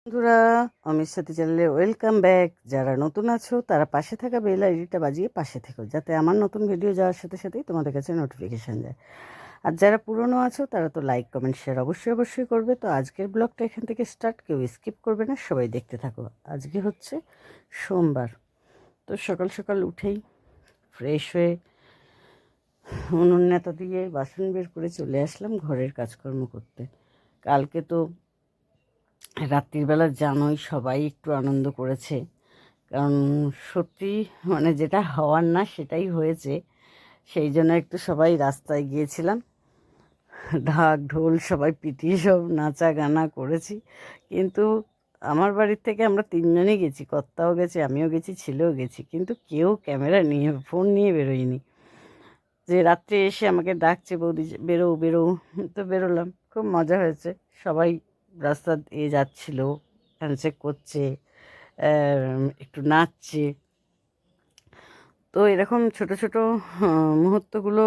বন্ধুরা, অমির সাথে চ্যানেলে ওয়েলকাম ব্যাক। যারা নতুন আছো তারা পাশে থাকা বেল আইডিটা বাজিয়ে পাশে থেকো, যাতে আমার নতুন ভিডিও যাওয়ার সাথে সাথেই তোমাদের কাছে নোটিফিকেশান যায়। আর যারা পুরনো আছো তারা তো লাইক কমেন্ট শেয়ার অবশ্যই অবশ্যই করবে। তো আজকের ব্লগটা এখান থেকে স্টার্ট, কেউ স্কিপ করবে না, সবাই দেখতে থাকো। আজকে হচ্ছে সোমবার। তো সকাল সকাল উঠেই ফ্রেশ হয়ে উনুন নেতা দিয়ে বাসন বের করে চলে আসলাম ঘরের কাজকর্ম করতে। কালকে তো রাত্রিবেলা জানোই সবাই একটু আনন্দ করেছে, কারণ সত্যি মানে যেটা হওয়ার না সেটাই হয়েছে। সেই জন্য একটু সবাই রাস্তায় গিয়েছিলাম, ঢাক ঢোল সবাই পিটিয়ে সব নাচা গানা করেছি। কিন্তু আমার বাড়ির থেকে আমরা তিনজনই গেছি, কর্তাও গেছে, আমিও গেছি, ছেলেও গেছি, কিন্তু কেউ ক্যামেরা নিয়ে ফোন নিয়ে বেরোয়নি। যে রাত্রে এসে আমাকে ডাকছে, বৌদি বেরো বেরো, তো বেরোলাম। খুব মজা হয়েছে। সবাই রাস্তা দিয়ে যাচ্ছিল, হ্যান্ডশেক করছে, একটু নাচছে। তো এরকম ছোট ছোট মুহূর্তগুলো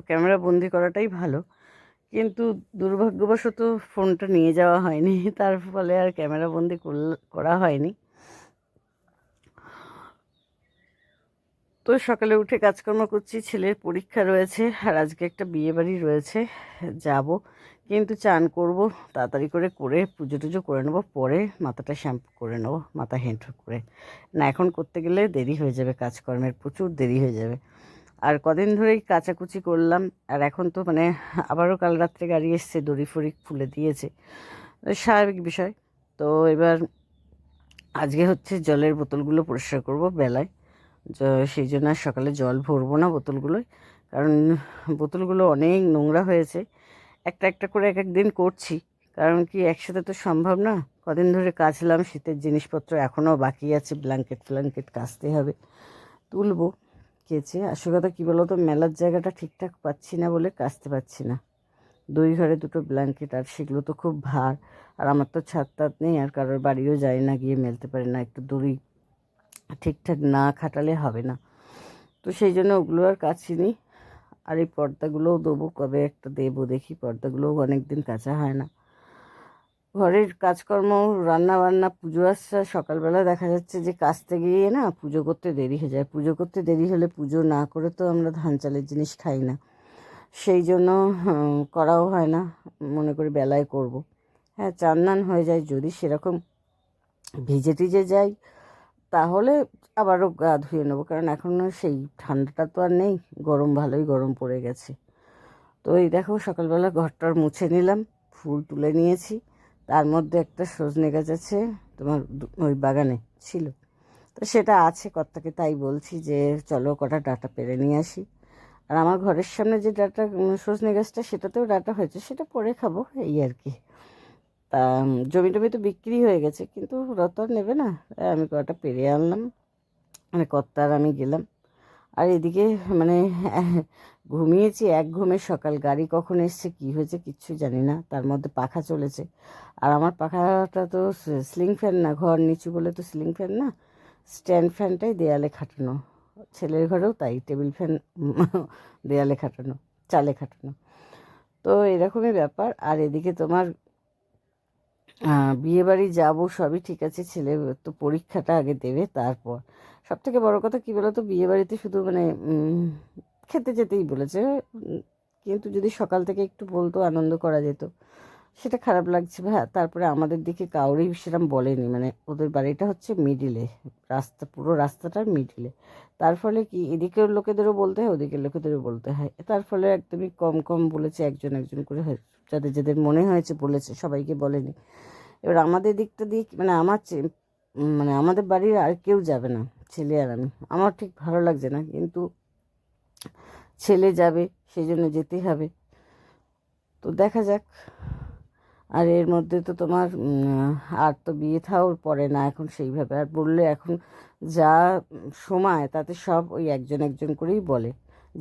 ক্যামেরা বন্দি করাটাই ভালো, কিন্তু দুর্ভাগ্যবশত ফোনটা নিয়ে যাওয়া হয়নি, তার ফলে আর ক্যামেরা বন্দি করা হয়নি। তো সকালে উঠে কাজকর্ম করছি, ছেলের পরীক্ষা রয়েছে, আর আজকে একটা বিয়ে বাড়ি রয়েছে, যাব। কিন্তু চান করব তাড়াতাড়ি করে, করে পুজো টুজো করে নেবো, পরে মাথাটা শ্যাম্পু করে নেবো, মাথা হেঁট করে। না, এখন করতে গেলে দেরি হয়ে যাবে, কাজকর্মের প্রচুর দেরি হয়ে যাবে। আর কদিন ধরেই কাচাকুচি করলাম, আর এখন তো মানে আবারও কাল রাত্রে গাড়ি এসছে, দড়ি ফড়ি খুলে দিয়েছে, স্বাভাবিক বিষয়। তো এবার আজকে হচ্ছে জলের বোতলগুলো পরিষ্কার করব বেলায়। সেই জন্য আর সকালে জল ভরবো না বোতলগুলোয়, কারণ বোতলগুলো অনেক নোংরা হয়েছে। একটা একটা করে এক এক দিন করছি, কারণ কি একসাথে তো সম্ভব না। কদিন ধরে কাচলাম, শীতের জিনিসপত্র এখনও বাকি আছে, ব্ল্যাঙ্কেট ফ্ল্যাঙ্কেট কাচতে হবে, তুলবো কেচে। আসল কথা কী বলো তো, মেলার জায়গাটা ঠিকঠাক পাচ্ছি না বলে কাচতে পারছি না। দুই ঘরে দুটো ব্ল্যাঙ্কেট, আর সেগুলো তো খুব ভার। আর আমার তো ছাদ টাদ নেই, আর কারোর বাড়িও যায় না, গিয়ে মেলতে পারি না, একটু দড়ি ঠিকঠাক না খাটালে হবে না। তো সেই জন্য ওগুলো আর কাচিনি। আর এই পর্দাগুলোও দেবো, কবে একটা দেবো দেখি। পর্দাগুলোও অনেক দিন কাচা হয় না। ঘরের কাজকর্ম, রান্না বান্না, পুজো আসছে, সকালবেলা দেখা যাচ্ছে যে কাচতে গিয়ে না পুজো করতে দেরি হয়ে যায়। পুজো করতে দেরি হলে পুজো না করে তো আমরা ধান চালের জিনিস খাই না, সেই জন্য করাও হয় না। মনে করি বেলায় করব। হ্যাঁ, চান টান হয়ে যায়, যদি সেরকম ভিজে টিজে যাই তাহলে আবারও গা ধুয়ে নেবো, কারণ এখনও সেই ঠান্ডাটা তো আর নেই, গরম ভালোই গরম পড়ে গেছে। তো এই দেখো সকালবেলা ঘরটার মুছে নিলাম, ফুল তুলে নিয়েছি। তার মধ্যে একটা সজনে গাছ আছে, তোমার ওই বাগানে ছিল, তো সেটা আছে, কর্তাকে তাই বলছি যে চলো কটা ডাঁটা পেরে নিয়ে আসি। আর আমার ঘরের সামনে যে ডাঁটা সজনে গাছটা, সেটাতেও ডাঁটা হয়েছে, সেটা পরে খাবো, এই আর কি। তা জমি টমি তো বিক্রি হয়ে গেছে, কিন্তু রত আর নেবে না, তাই আমি কটা পেরে আনলাম। মানে কর্তা আর আমি গেলাম। আর এদিকে মানে ঘুমিয়েছি এক ঘুমে, সকাল গাড়ি কখন এসছে কী হয়েছে কিচ্ছু জানি না। তার মধ্যে পাখা চলেছে, আর আমার পাখাটা তো সিলিং ফ্যান না, ঘর নিচু বলে তো সিলিং ফ্যান না, স্ট্যান্ড ফ্যানটাই দেয়ালে খাটানো। ছেলের ঘরেও তাই, টেবিল ফ্যান দেয়ালে খাটানো, চালে খাটানো। তো এরকমই ব্যাপার। আর এদিকে তোমার বিয়ে বাড়ি যাবো, সবই ঠিক আছে, ছেলে তো পরীক্ষাটা আগে দেবে, তারপর। সব থেকে বড় কথা কী বলো তো, বিয়ে বাড়িতে শুধু মানে খেতে যেতেই বলেছে। কিন্তু যদি সকাল থেকে একটু বলতো, আনন্দ করা যেত, সেটা খারাপ লাগছে। হ্যাঁ, তারপরে আমাদের দিকে কাউরেই সেরকম বলেনি, মানে ওদের বাড়িটা হচ্ছে মিডিলে, রাস্তা পুরো রাস্তাটার মিডিলে। তার ফলে কি এদিকের লোকেদেরও বলতে হয়, ওদিকের লোকেদেরও বলতে হয়, তার ফলে একদমই কম কম বলেছে, একজন একজন করে যাদের যাদের মনে হয়েছে বলেছে, সবাইকে বলেনি। এবার আমাদের দিকটা দিয়ে মানে মানে আমাদের বাড়ির আর কেউ যাবে না, ছেলে আর আমি। আমার ঠিক ভালো লাগছে না, কিন্তু ছেলে যাবে, সেই জন্য যেতেই হবে। তো দেখা যাক। আর এর মধ্যে তো তোমার আর তো বিয়ে থাও পড়ে না এখন সেইভাবে, আর বললে এখন যা সময় তাতে সব ওই একজন একজন করেই বলে।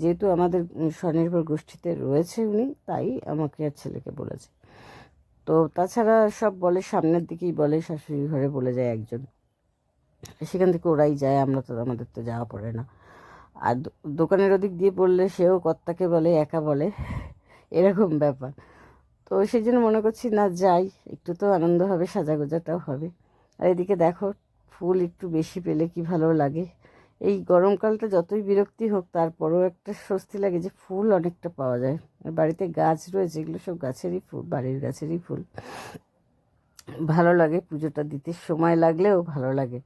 যেহেতু আমাদের স্বনির্ভর গোষ্ঠীতে রয়েছে উনি, তাই আমাকে আর ছেলেকে বলেছে। তো তাছাড়া সব বলে সামনের দিকেই বলে, শাশুড়ি ঘরে বলে যায় একজন, সেখান থেকে ওরাই যায়, আমরা তো আমাদের তো যাওয়া পড়ে না। আর দোকানের ওদিক দিয়ে পড়লে সেও কর্তাকে বলে, একা বলে, এরকম ব্যাপার। তো তো সেই জন্য মনে করছি না যাই, একটু তো আনন্দ হবে, সাজাগোজাটাও হবে। আর এদিকে দেখো ফুল একটু বেশি পেলে কি ভালো লাগে। এই গরমকালটা যতই বিরক্তি হোক তারপরেও একটা স্বস্তি লাগে যে ফুল অনেকটা পাওয়া যায়। আর বাড়িতে গাছ রয়েছে, এগুলো সব গাছেরই ফুল, বাড়ির গাছেরই ফুল। ভালো লাগে, পুজোটা দিতে সময় লাগলেও ভালো লাগে।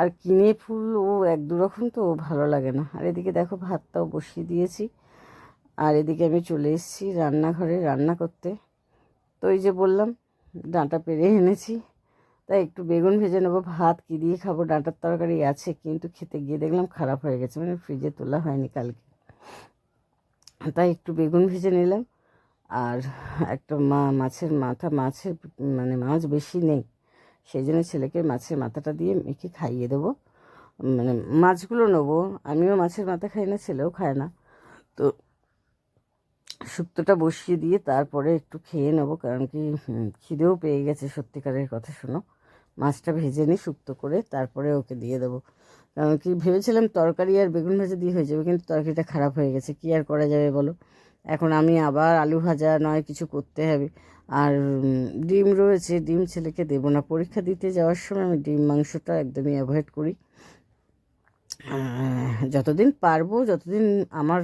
আর কিনে ফুল ও এক দু রকম তো ভালো লাগে না। আর এদিকে দেখো ভাতটাও বসিয়ে দিয়েছি। আর এদিকে আমি চলে এসেছি রান্নাঘরে রান্না করতে। তো এই যে বললাম ডাঁটা পেড়ে এনেছি, তাই একটু বেগুন ভেজে নেবো। ভাত কী দিয়ে খাবো, ডাঁটার তরকারি আছে, কিন্তু খেতে গিয়ে দেখলাম খারাপ হয়ে গেছে, মানে ফ্রিজে তোলা হয়নি কালকে। তাই একটু বেগুন ভেজে নিলাম। আর একটা মাছের মাথা, মানে মাছ বেশি নেই, সেই জন্য ছেলেকে মাছের মাথাটা দিয়ে মেখে খাইয়ে দেবো। মানে মাছগুলো নেবো, আমিও মাছের মাথা খাই না, ছেলেও খায় না। তো শুক্তোটা বসিয়ে দিয়ে তারপরে একটু খেয়ে নেবো, কারণ কি খিদেও পেয়ে গেছে সত্যিকারের কথা। শোনো, মাছটা ভেজে নিই শুক্তো করে, তারপরে ওকে দিয়ে দেবো। কারণ কি ভেবেছিলাম তরকারি আর বেগুন ভাজা দিয়ে হয়ে যাবে, কিন্তু তরকারিটা খারাপ হয়ে গেছে, কী আর করা যাবে বলো। এখন আমি আবার আলু ভাজা নয় কিছু করতে হবে। আর ডিম রয়েছে, ডিম ছেলেকে দেবো না, পরীক্ষা দিতে যাওয়ার সময় আমি ডিম মাংসটা একদমই অ্যাভয়েড করি। যতদিন পারবো, যতদিন আমার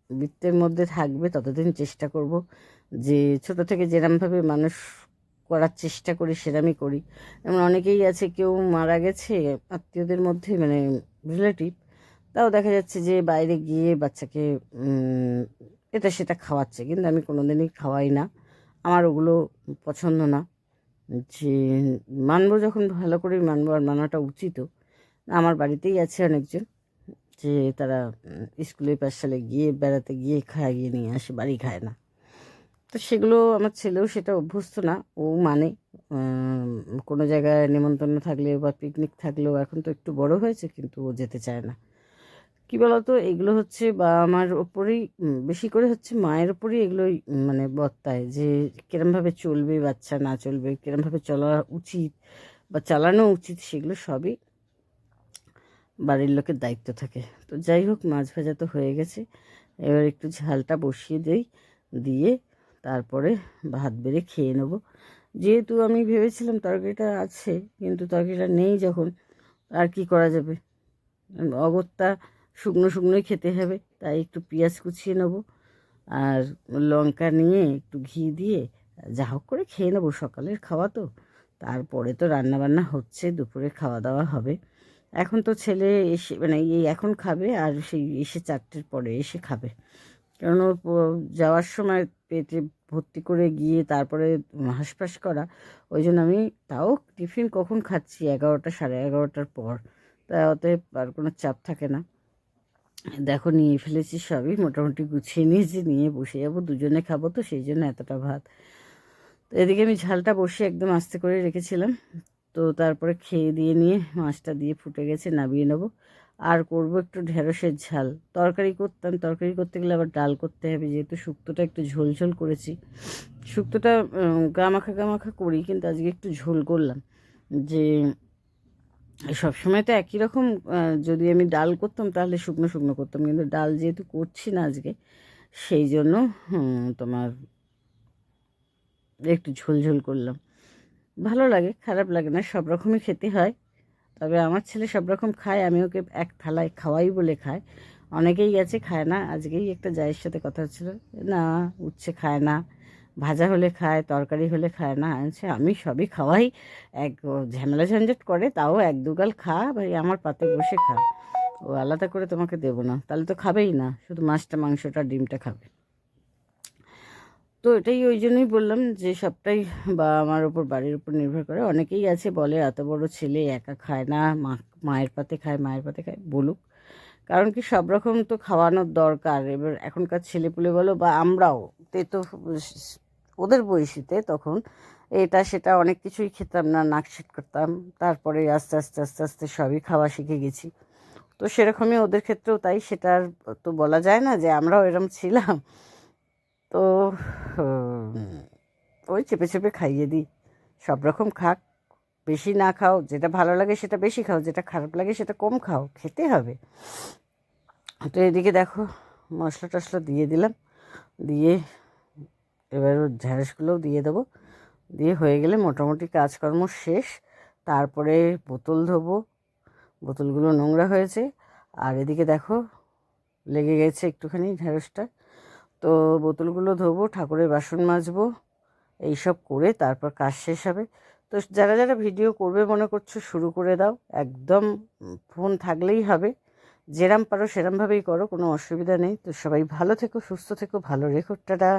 বৃত্তের মধ্যে থাকবে ততদিন চেষ্টা করব যে ছোট থেকে যেরমভাবে মানুষ করার চেষ্টা করি সেরমই করি। এমন অনেকেই আছে, কেউ মারা গেছে আত্মীয়দের মধ্যে, মানে রিলেটিভ, তাও দেখা যাচ্ছে যে বাইরে গিয়ে বাচ্চাকে এটা সেটা খাওয়াচ্ছে, কিন্তু আমি কোনোদিনই খাওয়াই না। আমার ওগুলো পছন্দ না। যে মানবো যখন ভালো করেই মানবো, আর মানাটা উচিতও। আমার বাড়িতেই আছে অনেকজন যে তারা স্কুলে পাঠশালায় গিয়ে বেড়াতে গিয়ে খাইয়ে নিয়ে আসে, বাড়ি খায় না। তো সেগুলো আমার ছেলেও সেটা অভ্যস্ত না, ও মানে কোনো জায়গায় নেমন্তন্ন থাকলে বা পিকনিক থাকলেও, এখন তো একটু বড় হয়েছে কিন্তু ও যেতে চায় না। কী বলতো, এগুলো হচ্ছে বা আমার ওপরেই বেশি করে হচ্ছে মায়ের ওপরেই এগুলোই মানে বর্তায়, যে কিরমভাবে চলবে বাচ্চা, না চলবে, কিরমভাবে চলা উচিত বা চালানো উচিত, সেগুলো সবই বাড়ির লোকের দায়িত্ব থাকে। তো যাই হোক, মাছ ভাজা তো হয়ে গেছে, এবার একটু ঝালটা বসিয়ে দেই, দিয়ে তারপরে ভাত বেড়ে খেয়ে নেব। যেহেতু আমি ভেবেছিলাম তরকারিটা আছে, কিন্তু তরকারিটা নেই যখন, আর কি করা যাবে, অগত্যা শুকনো শুকনোই খেতে হবে। তাই একটু পেঁয়াজ কুচিয়ে নেব, আর লঙ্কা নিয়ে একটু ঘি দিয়ে যা হোক করে খেয়ে নেবো, সকালের খাওয়া তো। তারপরে তো রান্না বান্না হচ্ছে, দুপুরে খাওয়া দাওয়া হবে। এখন তো ছেলে এসে মানে এই এখন খাবে, আর সেই এসে 4টের পরে এসে খাবে। কারণ ওর যাওয়ার সময় পেটে ভর্তি করে গিয়ে তারপরে হাঁসফাঁস করা, ওই জন্য আমি তাও টিফিন কখন খাচ্ছি 11টা, সাড়ে 11টার পর, তা অতএব আর কোনো চাপ থাকে না। দেখো নিয়ে ফেলেছি সবই, মোটামুটি গুছিয়ে নিয়েছি, নিয়ে বসে যাবো, দুজনে খাবো তো সেই জন্য এতটা ভাত। তো এদিকে আমি ঝালটা বসে একদম আস্তে করে রেখেছিলাম। তো তারপরে খেয়ে দিয়ে নিয়ে মাছটা দিয়ে ফুটে গেছে, নামিয়ে নেব। আর করব একটু ঢেঁড়সের ঝাল। তরকারি করতাম, তরকারি করতে গেলে আবার ডাল করতে হবে, যেহেতু শুক্তোটা একটু ঝোল ঝোল করেছি। শুক্তোটা গা মাখা করি, কিন্তু আজকে একটু ঝোল করলাম। যে সবসময় তো একই রকম, যদি আমি ডাল করতাম তাহলে শুকনো শুকনো করতাম, কিন্তু ডাল যেহেতু করছি না আজকে, সেই জন্য তোমার একটু ঝোল ঝোল করলাম। ভালো লাগে, খারাপ লাগে না, সব রকমই খেতে হয়। তবে আমার ছেলে সব রকম খায়, আমি ওকে এক থালায় খাওয়াই বলে খায়। অনেকেই আছে খায় না। আজকেই একটা জায়ের সাথে কথা হচ্ছিল, না উচ্ছে খায় না, ভাজা হলে খায়, তরকারি হলে খায় না। আমি সবই খাওয়াই, এক ঝামেলা ঝঞ্ঝট করে তাও এক দুগাল খা ভাই, আমার পাতে বসে খা, ও আলাদা করে তোমাকে দেবো না, তাহলে তো খাবেই না, শুধু মাছটা মাংসটা ডিমটা খাবে। তো এটাই, ওই জন্যই বললাম যে সবটাই বা আমার ওপর, বাড়ির উপর নির্ভর করে। অনেকেই আছে বলে এত বড় ছেলে একা খায় না, মায়ের পাতে খায়, মায়ের পাতে খায়, বলুক। কারণ কি সব রকম তো খাওয়ানোর দরকার। এবার এখনকার ছেলেপুলে বলো বা আমরাও, তে তো ওদের বয়সীতে তখন এটা সেটা অনেক কিছুই খেতাম না, নাকশিট করতাম। তারপরে আস্তে আস্তে আস্তে আস্তে সবই খাওয়া শিখে গেছি। তো সেরকমই ওদের ক্ষেত্রেও তাই, সেটা আর তো বলা যায় না যে আমরাও এরম ছিলাম। তো ওই চেপে চেপে খাইয়ে দিই, সব রকম খাক, বেশি না খাও, যেটা ভালো লাগে সেটা বেশি খাও, যেটা খারাপ লাগে সেটা কম খাও, খেতে হবে। তো এদিকে দেখো মশলা টশলা দিয়ে দিলাম, দিয়ে এবার ঢ্যাঁড়সগুলোও দিয়ে দেবো, দিয়ে হয়ে গেলে মোটামুটি কাজকর্ম শেষ। তারপরে বোতল ধোবো, বোতলগুলো নোংরা হয়েছে। আর এদিকে দেখো লেগে গেছে একটুখানি ঢ্যাঁড়সটা। তো বোতলগুলো ধোবো, ঠাকুরের বাসন মাজবো, এইসব করে তারপর কাজ শেষ হবে। তো যারা যারা ভিডিও করবে মনে করছো শুরু করে দাও, একদম ফোন থাকলেই হবে, যেরম পারো সেরমভাবেই করো, কোনো অসুবিধা নেই। তো সবাই ভালো থেকো, সুস্থ থেকো, ভালো রেখো, টাটা।